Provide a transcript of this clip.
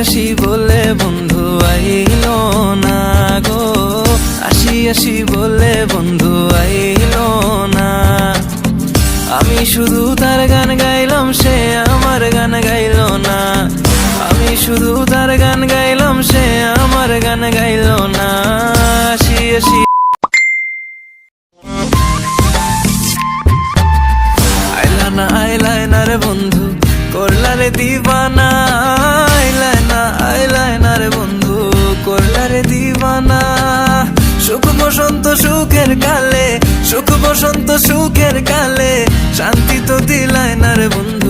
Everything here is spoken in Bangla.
আসি বলে বন্ধু আইলো না গো, আসি বলে বন্ধু আইলো না। আমি শুধু তার গান গাইলাম, সে আমার গান গাইলো না। আমি শুধু তার গান গাইলাম, সে আমার গান গাইলো না। আসি আইলা না রে বন্ধু, করলা রে দিবানা। আইলা রে বন্ধু, করলা রে দিবানা। সুখ বসন্ত সুখের কালে, সুখ বসন্ত সুখের কালে, শান্তি তো দিলাই না রে বন্ধু।